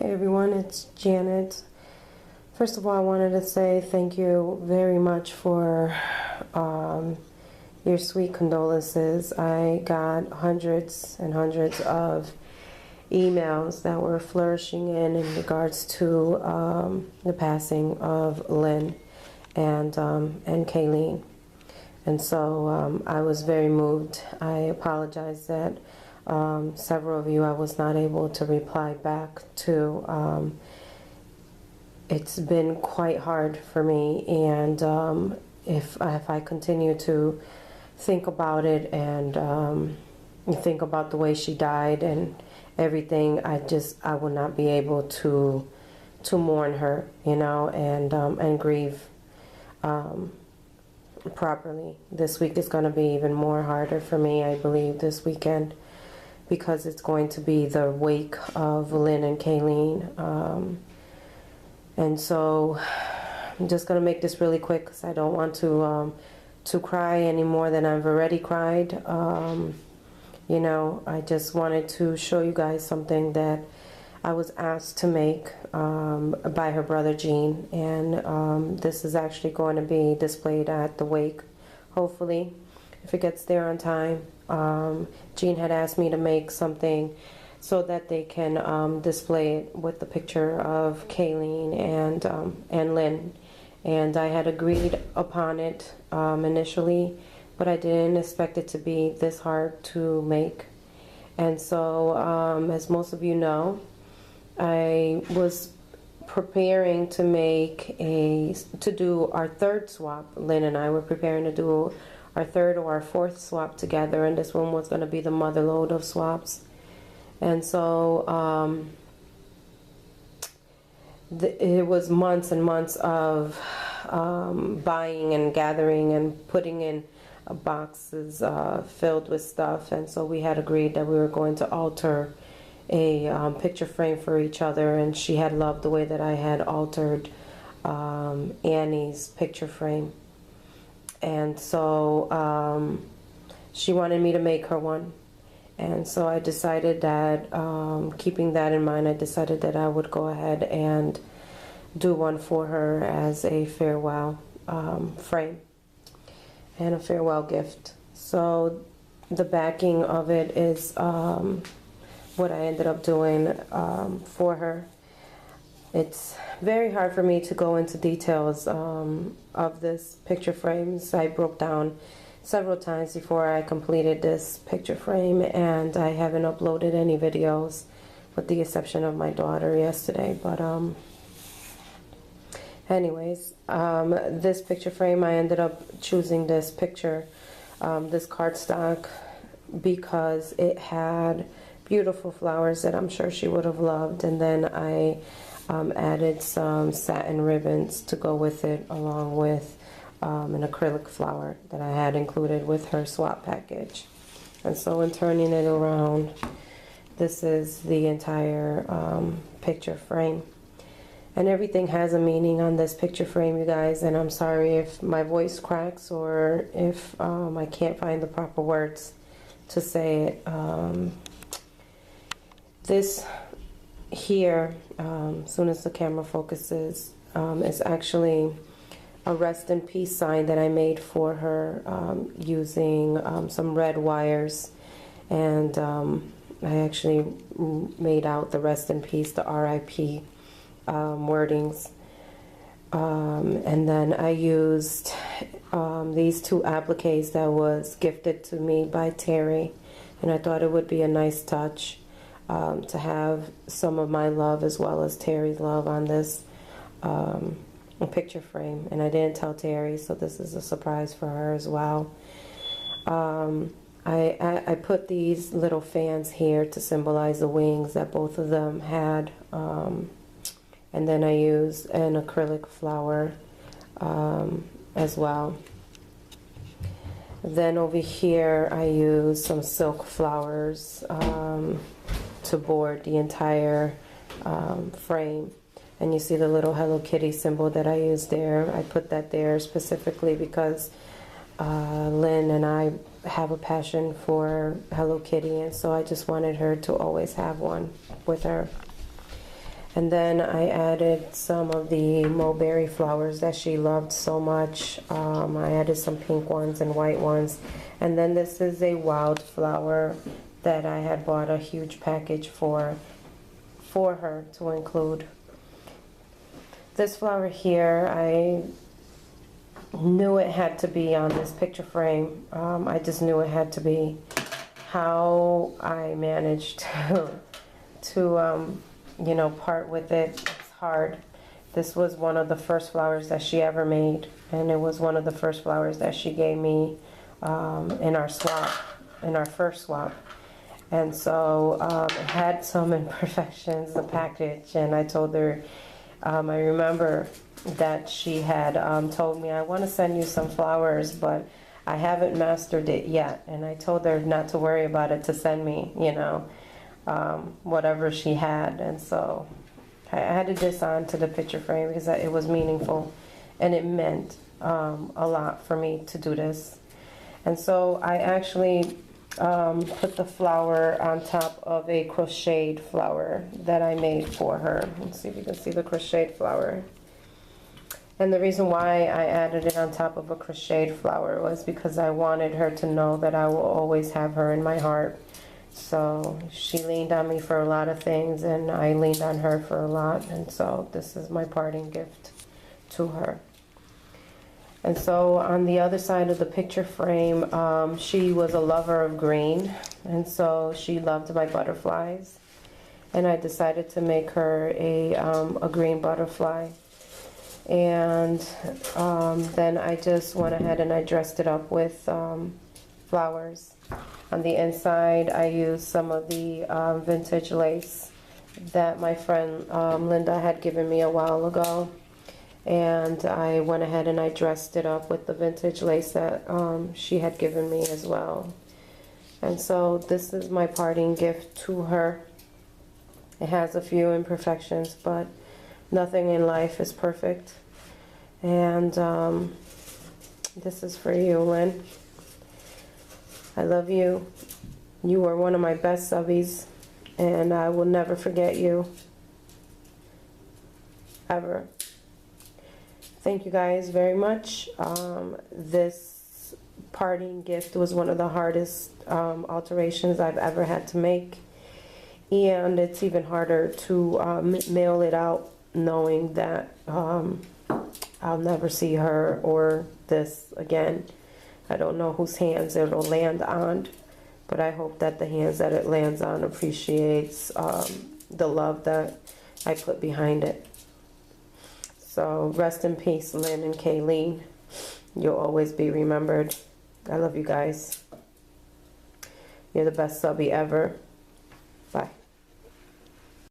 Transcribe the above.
Hey everyone, it's Janet. First of all, I wanted to say thank you very much for your sweet condolences. I got hundreds and hundreds of emails that were flourishing in regards to the passing of Lynn and Kayleen. And so I was very moved. I apologize that several of you I was not able to reply back to. It's been quite hard for me, and if I continue to think about it and think about the way she died and everything, I will not be able to mourn her, you know, and grieve properly. This week is going to be even more harder for me, I believe, this weekend, because it's going to be the wake of Lynn and Kayleen. And so I'm just going to make this really quick because I don't want to cry any more than I've already cried. You know, I just wanted to show you guys something that I was asked to make by her brother Gene, and this is actually going to be displayed at the wake, hopefully, if it gets there on time. Gene had asked me to make something so that they can display it with the picture of Kayleen and Lynn, and I had agreed upon it initially, but I didn't expect it to be this hard to make. And so as most of you know, I was preparing to do our third swap. Lynn and I were preparing to do our third or our fourth swap together, and this one was going to be the mother load of swaps. And so it was months and months of buying and gathering and putting in boxes filled with stuff. And so we had agreed that we were going to alter a picture frame for each other, and she had loved the way that I had altered Annie's picture frame. And so she wanted me to make her one. And so I decided that, keeping that in mind, I decided that I would go ahead and do one for her as a farewell frame and a farewell gift. So the backing of it is what I ended up doing for her. It's very hard for me to go into details of this picture frames. I broke down several times before I completed this picture frame, and I haven't uploaded any videos with the exception of my daughter yesterday. But anyways, this picture frame, I ended up choosing this picture, this cardstock, because it had beautiful flowers that I'm sure she would have loved, and then I added some satin ribbons to go with it, along with an acrylic flower that I had included with her swap package. And so in turning it around, this is the entire picture frame. And everything has a meaning on this picture frame, you guys, and I'm sorry if my voice cracks or if I can't find the proper words to say it. This here, as soon as the camera focuses, is actually a rest in peace sign that I made for her using some red wires, and I actually made out the rest in peace, the RIP wordings, and then I used these two appliques that was gifted to me by Terry, and I thought it would be a nice touch to have some of my love as well as Terry's love on this picture frame. And I didn't tell Terry, so this is a surprise for her as well. I put these little fans here to symbolize the wings that both of them had, and then I used an acrylic flower as well. Then over here I used some silk flowers to board the entire frame. And you see the little Hello Kitty symbol that I used there. I put that there specifically because Lynn and I have a passion for Hello Kitty, and so I just wanted her to always have one with her. And then I added some of the mulberry flowers that she loved so much. I added some pink ones and white ones. And then this is a wildflower that I had bought a huge package for her to include. This flower here, I knew it had to be on this picture frame. I just knew it had to be. How I managed to you know, part with it, it's hard. This was one of the first flowers that she ever made, and it was one of the first flowers that she gave me in our swap, in our first swap. And so it had some imperfections, the package, and I told her, I remember that she had told me, I want to send you some flowers, but I haven't mastered it yet. And I told her not to worry about it, to send me, you know, whatever she had. And so I added this on to the picture frame because it was meaningful and it meant a lot for me to do this. And so I actually put the flower on top of a crocheted flower that I made for her. Let's see if you can see the crocheted flower. And the reason why I added it on top of a crocheted flower was because I wanted her to know that I will always have her in my heart. So she leaned on me for a lot of things, and I leaned on her for a lot. And so this is my parting gift to her. And so on the other side of the picture frame, she was a lover of green, and so she loved my butterflies. And I decided to make her a green butterfly. And then I just went ahead and I dressed it up with flowers. On the inside, I used some of the vintage lace that my friend Linda had given me a while ago. And I went ahead and I dressed it up with the vintage lace that she had given me as well. And so this is my parting gift to her. It has a few imperfections, but nothing in life is perfect. And this is for you, Lynn. I love you. You are one of my best subbies, and I will never forget you. Ever. Thank you guys very much. This parting gift was one of the hardest alterations I've ever had to make. And it's even harder to mail it out knowing that I'll never see her or this again. I don't know whose hands it'll land on, but I hope that the hands that it lands on appreciates the love that I put behind it. So rest in peace, Lynn and Kayleen. You'll always be remembered. I love you guys. You're the best subby ever. Bye.